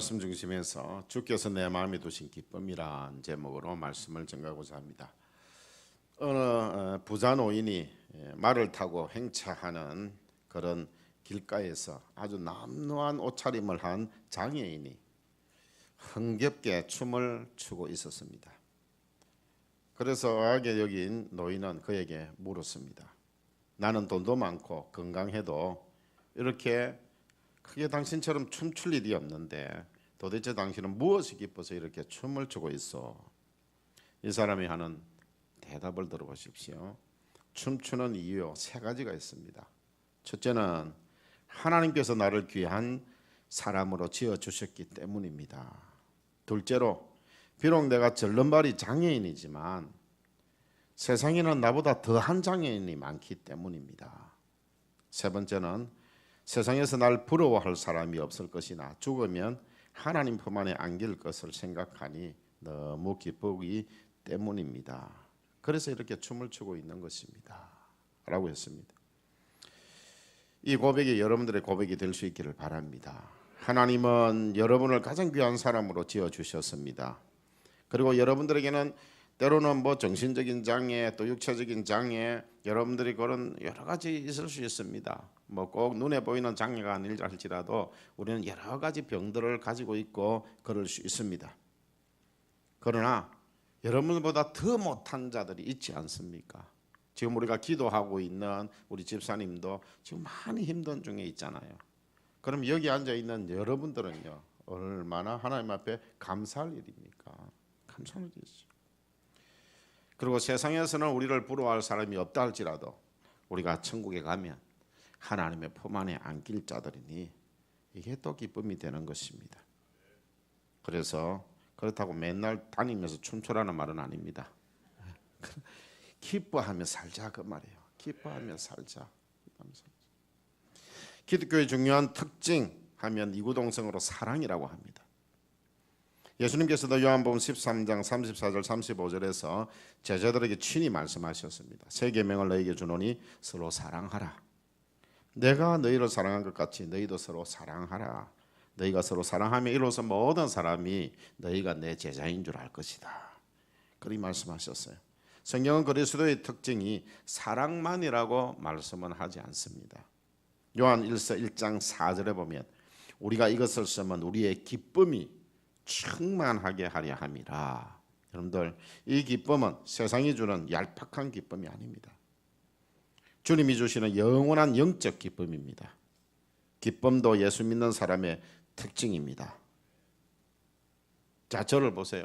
말씀 중심에서 주께서 내 마음에 두신 기쁨이란 제목으로 말씀을 전가하고자 합니다. 어느 부자 노인이 말을 타고 행차하는 그런 길가에서 아주 남루한 옷차림을 한 장애인이 흥겹게 춤을 추고 있었습니다. 그래서 어하게 여긴 노인은 그에게 물었습니다. 나는 돈도 많고 건강해도 이렇게 크게 당신처럼 춤출 일이 없는데 도대체 당신은 무엇이 기뻐서 이렇게 춤을 추고 있어? 이 사람이 하는 대답을 들어보십시오. 춤추는 이유 세 가지가 있습니다. 첫째는 하나님께서 나를 귀한 사람으로 지어주셨기 때문입니다. 둘째로 비록 내가 절름발이 장애인이지만 세상에는 나보다 더한 장애인이 많기 때문입니다. 세 번째는 세상에서 날 부러워할 사람이 없을 것이나 죽으면 하나님 품 안에 안길 것을 생각하니 너무 기쁘기 때문입니다. 그래서 이렇게 춤을 추고 있는 것입니다 라고 했습니다. 이 고백이 여러분들의 고백이 될 수 있기를 바랍니다. 하나님은 여러분을 가장 귀한 사람으로 지어주셨습니다. 그리고 여러분들에게는 때로는 정신적인 장애 또 육체적인 장애 여러분들이 그런 여러 가지 있을 수 있습니다. 꼭 눈에 보이는 장애가 아닐지 할지라도 우리는 여러 가지 병들을 가지고 있고 그럴 수 있습니다. 그러나 여러분보다 더 못한 자들이 있지 않습니까? 지금 우리가 기도하고 있는 우리 집사님도 지금 많이 힘든 중에 있잖아요. 그럼 여기 앉아 있는 여러분들은요 얼마나 하나님 앞에 감사할 일입니까? 감사할 일이죠. 그리고 세상에서는 우리를 부러워할 사람이 없다 할지라도 우리가 천국에 가면 하나님의 품 안에 안길 자들이니 이게 또 기쁨이 되는 것입니다. 그래서 그렇다고 맨날 다니면서 춤추라는 말은 아닙니다. 기뻐하며 살자 그 말이에요. 기뻐하며 살자. 기독교의 중요한 특징 하면 이구동성으로 사랑이라고 합니다. 예수님께서도 요한복음 13장 34절 35절에서 제자들에게 친히 말씀하셨습니다. 새 계명을 너희에게 주노니 서로 사랑하라. 내가 너희를 사랑한 것 같이 너희도 서로 사랑하라. 너희가 서로 사랑하며 이로써 모든 사람이 너희가 내 제자인 줄 알 것이다. 그렇게 말씀하셨어요. 성경은 그리스도의 특징이 사랑만이라고 말씀은 하지 않습니다. 요한 1장 4절에 보면 우리가 이것을 쓰면 우리의 기쁨이 충만하게 하려 함이라. 여러분들 이 기쁨은 세상이 주는 얄팍한 기쁨이 아닙니다. 주님이 주시는 영원한 영적 기쁨입니다. 기쁨도 예수 믿는 사람의 특징입니다. 자, 저를 보세요.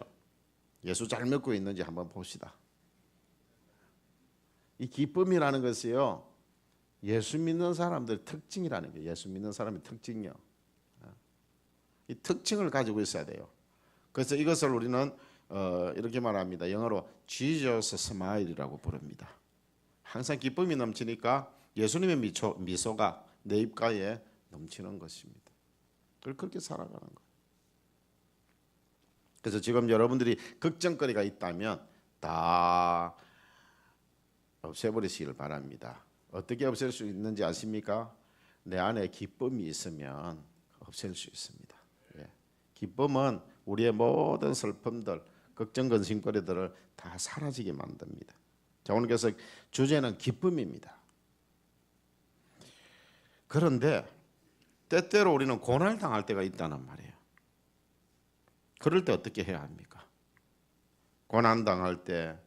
예수 잘 믿고 있는지 한번 봅시다. 이 기쁨이라는 것이요 예수 믿는 사람들의 특징이라는 거예요. 예수 믿는 사람의 특징이요. 이 특징을 가지고 있어야 돼요. 그래서 이것을 우리는 이렇게 말합니다. 영어로 Jesus Smile이라고 부릅니다. 항상 기쁨이 넘치니까 예수님의 미소가 내 입가에 넘치는 것입니다. 그렇게 살아가는 거예요. 그래서 지금 여러분들이 걱정거리가 있다면 다 없애버리시길 바랍니다. 어떻게 없앨 수 있는지 아십니까? 내 안에 기쁨이 있으면 없앨 수 있습니다. 기쁨은 우리의 모든 슬픔들, 걱정, 근심거리들을 다 사라지게 만듭니다. 자, 오늘 그래서 주제는 기쁨입니다. 그런데 때때로 우리는 고난을 당할 때가 있다는 말이에요. 그럴 때 어떻게 해야 합니까? 고난 당할 때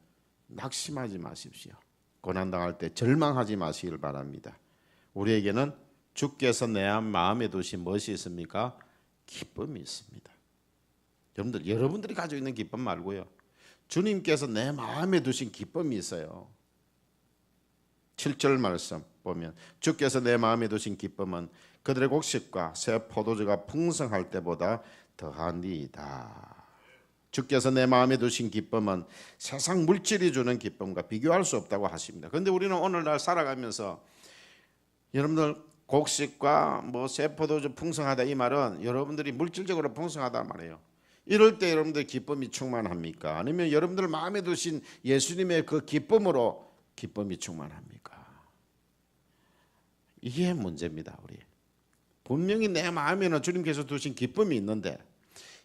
낙심하지 마십시오. 고난 당할 때 절망하지 마시길 바랍니다. 우리에게는 주께서 내 마음에 두신 무엇이 있습니까? 기쁨이 있습니다. 여러분들이 가지고 있는 기쁨 말고요. 주님께서 내 마음에 두신 기쁨이 있어요. 7절 말씀 보면 주께서 내 마음에 두신 기쁨은 그들의 곡식과 새 포도주가 풍성할 때보다 더하니이다. 주께서 내 마음에 두신 기쁨은 세상 물질이 주는 기쁨과 비교할 수 없다고 하십니다. 그런데 우리는 오늘날 살아가면서 여러분들 곡식과 새 포도주 풍성하다 이 말은 여러분들이 물질적으로 풍성하다 말이에요. 이럴 때 여러분들 기쁨이 충만합니까? 아니면 여러분들 마음에 두신 예수님의 그 기쁨으로 기쁨이 충만합니까? 이게 문제입니다. 우리 분명히 내 마음에는 주님께서 두신 기쁨이 있는데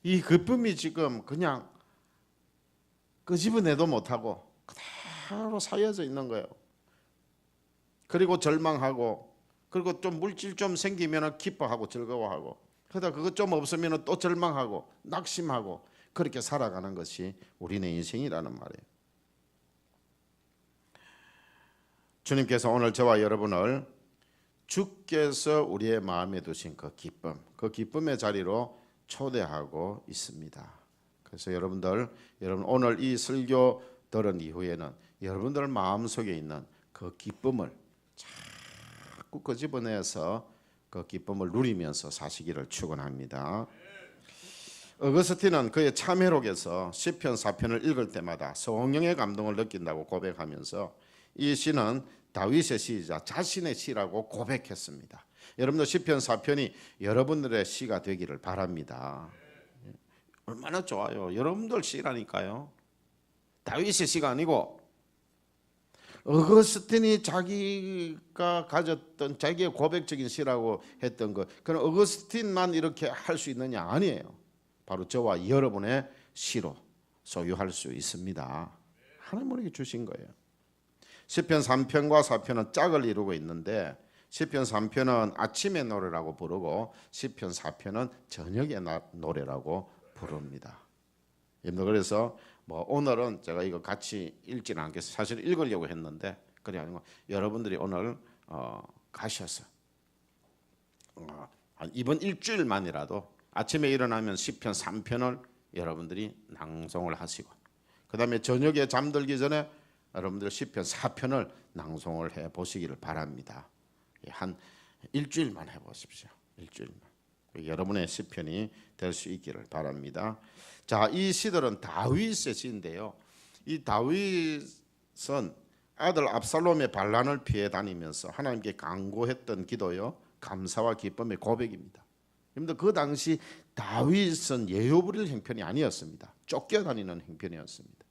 이 기쁨이 지금 그냥 끄집어내도 못하고 그대로 쌓여져 있는 거예요. 그리고 절망하고, 그리고 좀 물질 좀 생기면 기뻐하고 즐거워하고, 그러다 그것 좀 없으면 또 절망하고 낙심하고, 그렇게 살아가는 것이 우리네 인생이라는 말이에요. 주님께서 오늘 저와 여러분을 주께서 우리의 마음에 두신 그 기쁨의 자리로 초대하고 있습니다. 그래서 여러분 오늘 이 설교 들은 이후에는 여러분들 마음속에 있는 그 기쁨을 자꾸 끄집어내서 그 기쁨을 누리면서 사시기를 축원합니다. 어거스틴은 그의 참회록에서 시편 4편을 읽을 때마다 성령의 감동을 느낀다고 고백하면서 이 시는 다윗의 시이자 자신의 시라고 고백했습니다. 여러분들 시편 4편이 여러분들의 시가 되기를 바랍니다. 얼마나 좋아요. 여러분들 시라니까요. 다윗의 시가 아니고 어거스틴이 자기가 가졌던 자기의 고백적인 시라고 했던 것, 그럼 어거스틴만 이렇게 할 수 있느냐? 아니에요. 바로 저와 여러분의 시로 소유할 수 있습니다. 하나님 우리에게 주신 거예요. 시편 3편과 4편은 짝을 이루고 있는데, 시편 3편은 아침의 노래라고 부르고 시편 4편은 저녁의 노래라고 부릅니다. 그래서 오늘은 제가 이거 같이 읽지는 않겠어요. 사실 읽으려고 했는데 그래 아니고 여러분들이 오늘 가셔서 이번 일주일만이라도 아침에 일어나면 시편 3편을 여러분들이 낭송을 하시고, 그 다음에 저녁에 잠들기 전에 여러분들 시편 4편을 낭송을 해 보시기를 바랍니다. 한 일주일만 해보십시오. 일주일만. 여러분의 시편이 될 수 있기를 바랍니다. 자, 이 시들은 다윗의 시인데요. 이 다윗은 아들 압살롬의 반란을 피해 다니면서 하나님께 간구했던 기도요, 감사와 기쁨의 고백입니다. 여러분들 그 당시 다윗은 예요 부릴 형편이 아니었습니다. 쫓겨다니는 형편이었습니다.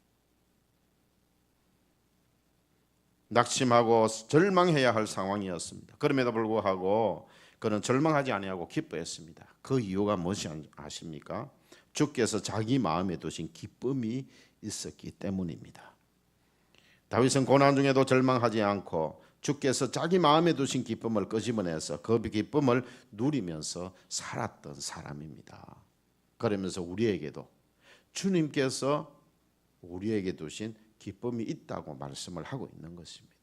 낙심하고 절망해야 할 상황이었습니다. 그럼에도 불구하고 그는 절망하지 아니하고 기뻐했습니다. 그 이유가 무엇이 아십니까? 주께서 자기 마음에 두신 기쁨이 있었기 때문입니다. 다윗은 고난 중에도 절망하지 않고 주께서 자기 마음에 두신 기쁨을 끄집어내서 그 기쁨을 누리면서 살았던 사람입니다. 그러면서 우리에게도 주님께서 우리에게 두신 기쁨이 있다고 말씀을 하고 있는 것입니다.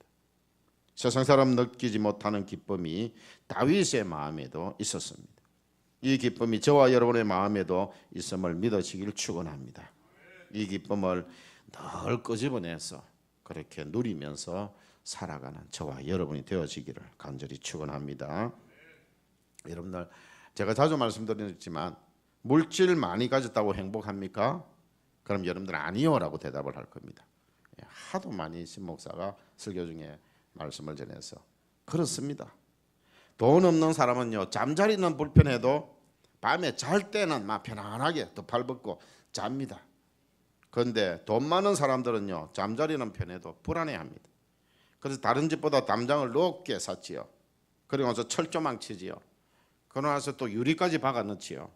세상 사람 느끼지 못하는 기쁨이 다윗의 마음에도 있었습니다. 이 기쁨이 저와 여러분의 마음에도 있음을 믿으시길 축원합니다. 이 기쁨을 늘 끄집어내서 그렇게 누리면서 살아가는 저와 여러분이 되어지기를 간절히 축원합니다. 여러분들 제가 자주 말씀드리지만 물질 많이 가졌다고 행복합니까? 그럼 여러분들 아니요라고 대답을 할 겁니다. 하도 많이 신 목사가 설교 중에 말씀을 전해서 그렇습니다. 돈 없는 사람은요, 잠자리는 불편해도 밤에 잘 때는 막 편안하게 또 발벗고 잡니다. 그런데 돈 많은 사람들은요, 잠자리는 편해도 불안해합니다. 그래서 다른 집보다 담장을 높게 샀지요. 그리고 나서 철조망 치지요. 그러고 나서 또 유리까지 박아 넣지요.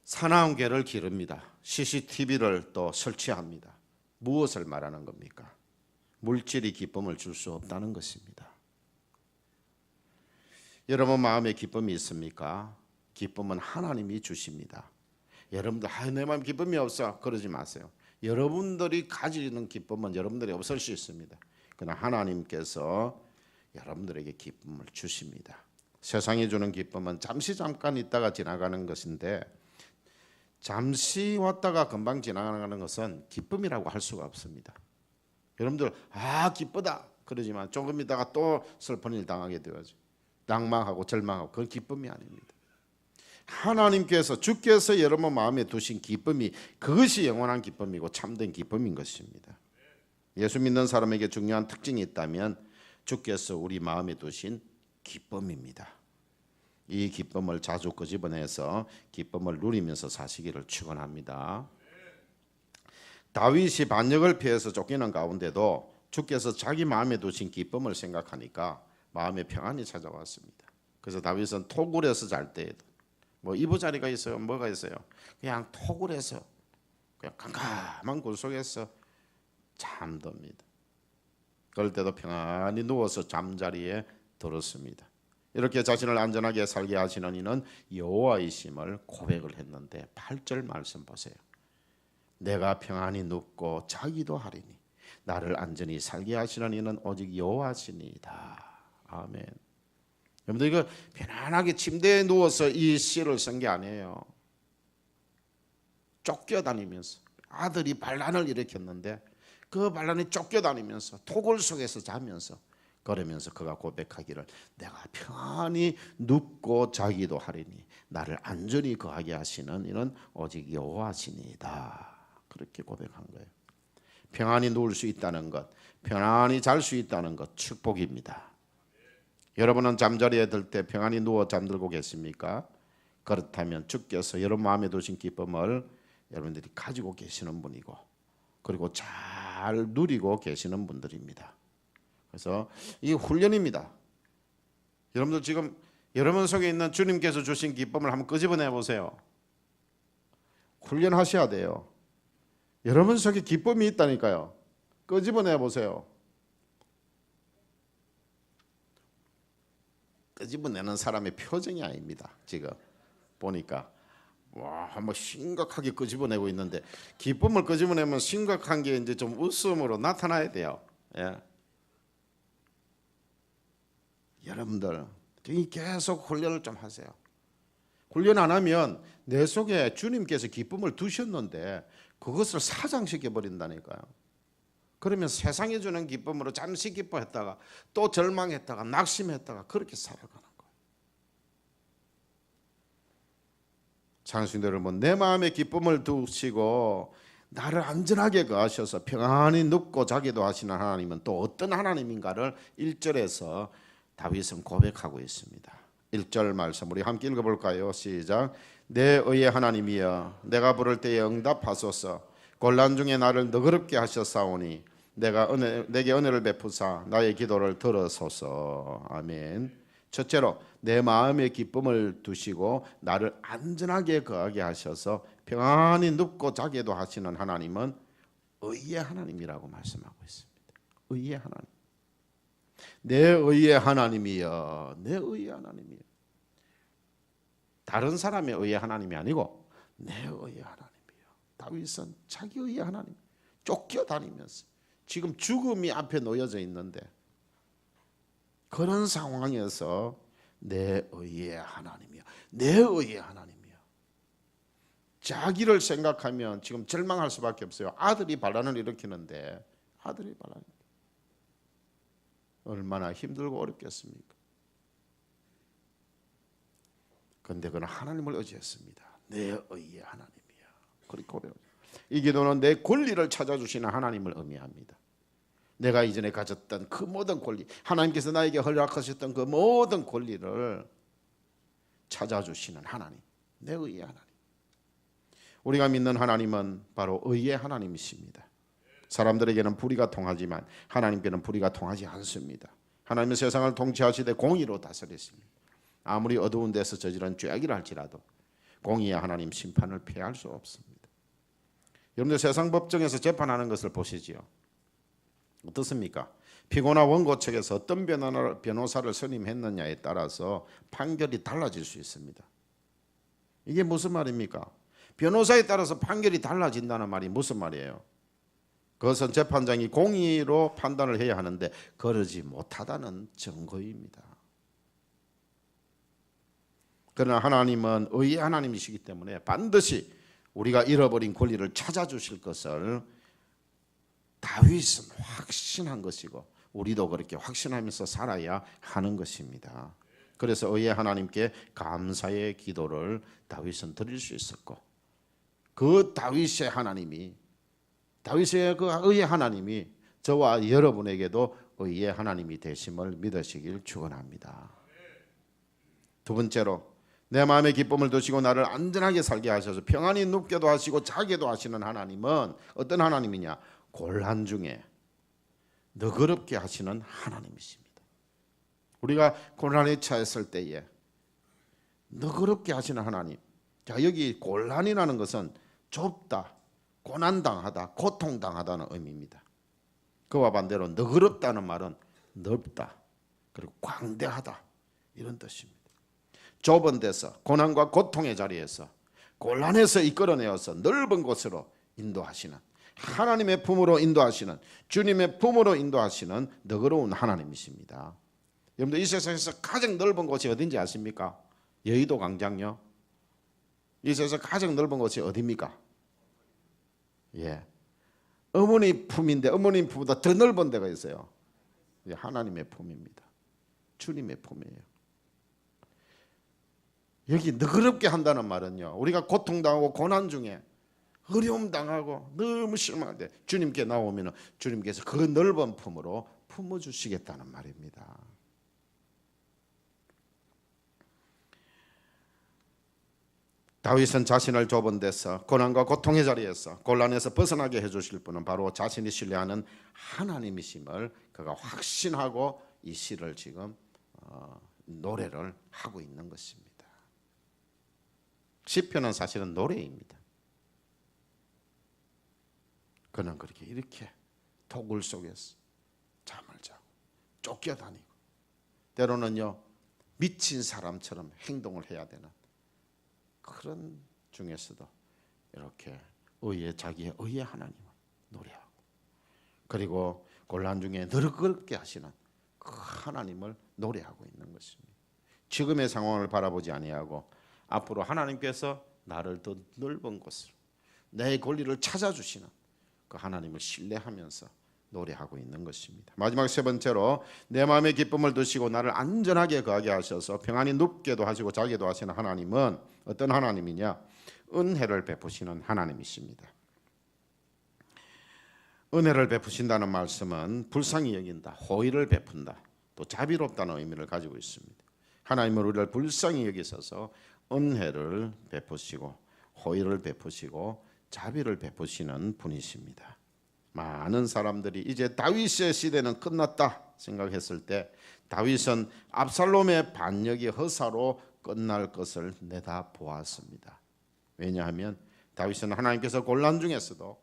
사나운 개를 기릅니다. CCTV를 또 설치합니다. 무엇을 말하는 겁니까? 물질이 기쁨을 줄 수 없다는 것입니다. 여러분 마음에 기쁨이 있습니까? 기쁨은 하나님이 주십니다. 여러분들 내 마음에 기쁨이 없어 그러지 마세요. 여러분들이 가지는 기쁨은 여러분들이 없을 수 있습니다. 그러나 하나님께서 여러분들에게 기쁨을 주십니다. 세상이 주는 기쁨은 잠깐 있다가 지나가는 것인데, 잠시 왔다가 금방 지나가는 것은 기쁨이라고 할 수가 없습니다. 여러분들 기쁘다 그러지만 조금 있다가 또 슬픈 일 당하게 되어져. 낭망하고 절망하고 그건 기쁨이 아닙니다. 하나님께서 주께서 여러분 마음에 두신 기쁨이 그것이 영원한 기쁨이고 참된 기쁨인 것입니다. 예수 믿는 사람에게 중요한 특징이 있다면 주께서 우리 마음에 두신 기쁨입니다. 이 기쁨을 자주 끄집어내서 기쁨을 누리면서 사시기를 축원합니다. 다윗이 반역을 피해서 쫓기는 가운데도 주께서 자기 마음에 두신 기쁨을 생각하니까 마음의 평안이 찾아왔습니다. 그래서 다윗은 토굴에서 잘 때에도 뭐 이부자리가 있어요, 뭐가 있어요. 그냥 톡을 해서 그냥 깜깜한 굴 속에서 잠듭니다. 그럴 때도 평안히 누워서 잠자리에 들었습니다. 이렇게 자신을 안전하게 살게 하시는 이는 여호와이심을 고백을 했는데 8절 말씀 보세요. 내가 평안히 눕고 자기도 하리니 나를 안전히 살게 하시는 이는 오직 여호와시니이다. 아멘. 여러분들 이거 편안하게 침대에 누워서 이 시를 쓴 게 아니에요. 쫓겨다니면서 아들이 반란을 일으켰는데 그 반란이 쫓겨다니면서 토굴 속에서 자면서 그러면서 그가 고백하기를 내가 평안히 눕고 자기도 하리니 나를 안전히 거하게 하시는 이는 오직 여호와시니이다. 그렇게 고백한 거예요. 평안히 누울 수 있다는 것, 편안히 잘 수 있다는 것 축복입니다. 여러분은 잠자리에 들 때 평안히 누워 잠들고 계십니까? 그렇다면 주께서 여러분 마음에 두신 기쁨을 여러분들이 가지고 계시는 분이고 그리고 잘 누리고 계시는 분들입니다. 그래서 이 훈련입니다. 여러분들 지금 여러분 속에 있는 주님께서 주신 기쁨을 한번 끄집어내 보세요. 훈련하셔야 돼요. 여러분 속에 기쁨이 있다니까요. 끄집어내 보세요. 끄집어내는 사람의 표정이 아닙니다. 지금 보니까 와, 한번 심각하게 끄집어내고 있는데 기쁨을 끄집어내면 심각한 게 이제 좀 웃음으로 나타나야 돼요. 예. 여러분들 계속 훈련을 좀 하세요. 훈련 안 하면 내 속에 주님께서 기쁨을 두셨는데 그것을 사장시켜 버린다니까요. 그러면 세상이 주는 기쁨으로 잠시 기뻐했다가 또 절망했다가 낙심했다가 그렇게 살아가는 거예요. 장수님들 여러분, 내 마음에 기쁨을 두시고 나를 안전하게 거하셔서 평안히 눕고 자기도 하시는 하나님은 또 어떤 하나님인가를 1절에서 다윗은 고백하고 있습니다. 1절 말씀 우리 함께 읽어볼까요? 시작. 내 의의 하나님이여 내가 부를 때에 응답하소서. 곤란 중에 나를 너그럽게 하셨사오니 내게 은혜를 베푸사 나의 기도를 들으소서. 아멘. 첫째로 내 마음의 기쁨을 두시고 나를 안전하게 거하게 하셔서 평안히 눕고 자기도 하시는 하나님은 의의 하나님이라고 말씀하고 있습니다. 의의 하나님. 내 의의 하나님이여 내 의의 하나님이여. 다른 사람의 의의 하나님이 아니고 내 의의 하나님이여. 다윗은 자기 의의 하나님 쫓겨다니면서 지금 죽음이 앞에 놓여져 있는데 그런 상황에서 내 의의 하나님이여 내 의의 하나님이여. 자기를 생각하면 지금 절망할 수밖에 없어요. 아들이 반란을 일으키는데 아들이 반란 얼마나 힘들고 어렵겠습니까? 그런데 그는 하나님을 의지했습니다. 내 의의 하나님이야. 그렇게 고백합니다. 이 기도는 내 권리를 찾아주시는 하나님을 의미합니다. 내가 이전에 가졌던 그 모든 권리, 하나님께서 나에게 허락하셨던 그 모든 권리를 찾아주시는 하나님, 내 의의 하나님. 우리가 믿는 하나님은 바로 의의 하나님이십니다. 사람들에게는 불의가 통하지만 하나님께는 불의가 통하지 않습니다. 하나님은 세상을 통치하시되 공의로 다스리십니다. 아무리 어두운 데서 저지른 죄악이라 할지라도 공의의 하나님 심판을 피할 수 없습니다. 여러분들 세상 법정에서 재판하는 것을 보시지요. 어떻습니까? 피고나 원고 측에서 어떤 변호사를 선임했느냐에 따라서 판결이 달라질 수 있습니다. 이게 무슨 말입니까? 변호사에 따라서 판결이 달라진다는 말이 무슨 말이에요? 그것은 재판장이 공의로 판단을 해야 하는데 그러지 못하다는 증거입니다. 그러나 하나님은 의의 하나님이시기 때문에 반드시 우리가 잃어버린 권리를 찾아주실 것을 다윗은 확신한 것이고 우리도 그렇게 확신하면서 살아야 하는 것입니다. 그래서 의의 하나님께 감사의 기도를 다윗은 드릴 수 있었고 그 다윗의 하나님이 다윗의 그 의의 하나님이 저와 여러분에게도 의의 하나님이 되심을 믿으시길 축원합니다. 두 번째로 내 마음의 기쁨을 두시고 나를 안전하게 살게 하셔서 평안히 눕게도 하시고 자게도 하시는 하나님은 어떤 하나님이냐? 곤란 중에 너그럽게 하시는 하나님이십니다. 우리가 곤란에 처했을 때에 너그럽게 하시는 하나님. 자, 여기 곤란이라는 것은 좁다, 고난당하다, 고통당하다는 의미입니다. 그와 반대로 너그럽다는 말은 넓다, 그리고 광대하다, 이런 뜻입니다. 좁은 데서, 고난과 고통의 자리에서, 곤란해서 이끌어내어서 넓은 곳으로 인도하시는, 하나님의 품으로 인도하시는, 주님의 품으로 인도하시는 너그러운 하나님이십니다. 여러분들 이 세상에서 가장 넓은 곳이 어딘지 아십니까? 여의도 광장요. 이 세상에서 가장 넓은 곳이 어디입니까? 예, 어머니 품인데 어머니 품보다 더 넓은 데가 있어요. 하나님의 품입니다. 주님의 품이에요. 여기 너그럽게 한다는 말은요, 우리가 고통당하고 고난 중에 어려움 당하고 너무 실망한데 주님께 나오면 주님께서 그 넓은 품으로 품어주시겠다는 말입니다. 다윗은 자신을 좁은 데서, 고난과 고통의 자리에서, 곤란에서 벗어나게 해주실 분은 바로 자신이 신뢰하는 하나님이심을 그가 확신하고 이 시를 지금 노래를 하고 있는 것입니다. 시편은 사실은 노래입니다. 그는 그렇게 이렇게 토굴 속에서 잠을 자고 쫓겨다니고, 때로는요 미친 사람처럼 행동을 해야 되는 그런 중에서도 이렇게 자기의 의의 하나님을 노래하고, 그리고 곤란 중에 너그럽게 하시는 그 하나님을 노래하고 있는 것입니다. 지금의 상황을 바라보지 아니하고 앞으로 하나님께서 나를 더 넓은 곳으로, 내 권리를 찾아주시는 그 하나님을 신뢰하면서 노래하고 있는 것입니다. 마지막 세 번째로, 내 마음에 기쁨을 두시고 나를 안전하게 거하게 하셔서 평안히 눕게도 하시고 자게도 하시는 하나님은 어떤 하나님이냐? 은혜를 베푸시는 하나님이십니다. 은혜를 베푸신다는 말씀은 불쌍히 여긴다, 호의를 베푼다, 또 자비롭다는 의미를 가지고 있습니다. 하나님은 우리를 불쌍히 여기셔서 은혜를 베푸시고 호의를 베푸시고 자비를 베푸시는 분이십니다. 많은 사람들이 이제 다윗의 시대는 끝났다 생각했을 때 다윗은 압살롬의 반역이 허사로 끝날 것을 내다보았습니다. 왜냐하면 다윗은 하나님께서 곤란 중에서도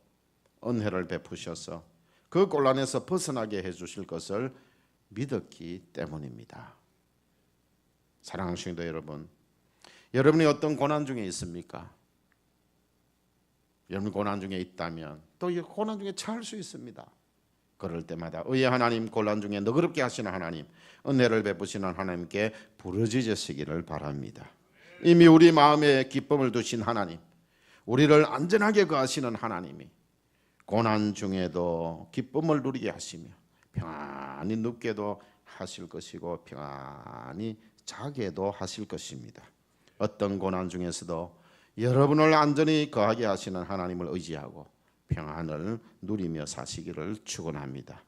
은혜를 베푸셔서 그 곤란에서 벗어나게 해주실 것을 믿었기 때문입니다. 사랑하는 성도 여러분, 여러분이 어떤 고난 중에 있습니까? 여러분 고난 중에 있다면 또 이 고난 중에 처할 수 있습니다. 그럴 때마다 의의 하나님, 곤란 중에 너그럽게 하시는 하나님, 은혜를 베푸시는 하나님께 부르짖으시기를 바랍니다. 이미 우리 마음에 기쁨을 두신 하나님, 우리를 안전하게 거하시는 하나님이 고난 중에도 기쁨을 누리게 하시며 평안히 눕게도 하실 것이고 평안히 자게도 하실 것입니다. 어떤 고난 중에서도 여러분을 안전히 거하게 하시는 하나님을 의지하고 평안을 누리며 사시기를 축원합니다.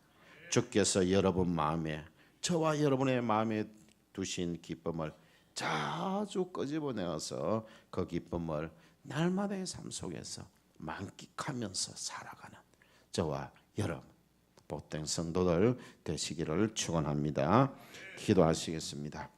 주께서 여러분 마음에, 저와 여러분의 마음에 두신 기쁨을 자주 끄집어내어서 그 기쁨을 날마다의 삶 속에서 만끽하면서 살아가는 저와 여러분 복된 성도들 되시기를 축원합니다. 기도하시겠습니다.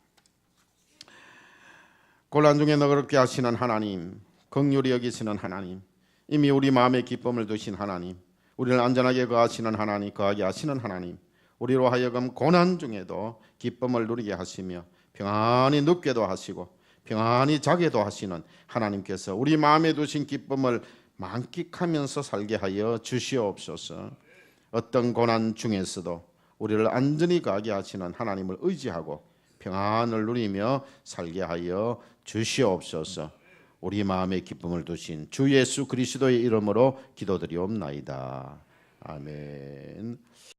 곤란 중에 너그럽게 하시는 하나님, 긍휼히 여기시는 하나님, 이미 우리 마음에 기쁨을 두신 하나님, 우리를 안전하게 거하시는 하나님, 거하게 하시는 하나님, 우리로 하여금 고난 중에도 기쁨을 누리게 하시며 평안히 눕게도 하시고 평안히 자게도 하시는 하나님께서 우리 마음에 두신 기쁨을 만끽하면서 살게 하여 주시옵소서. 어떤 고난 중에서도 우리를 안전히 가게 하시는 하나님을 의지하고 평안을 누리며 살게 하여 주시옵소서. 우리 마음에 기쁨을 두신 주 예수 그리스도의 이름으로 기도드리옵나이다. 아멘.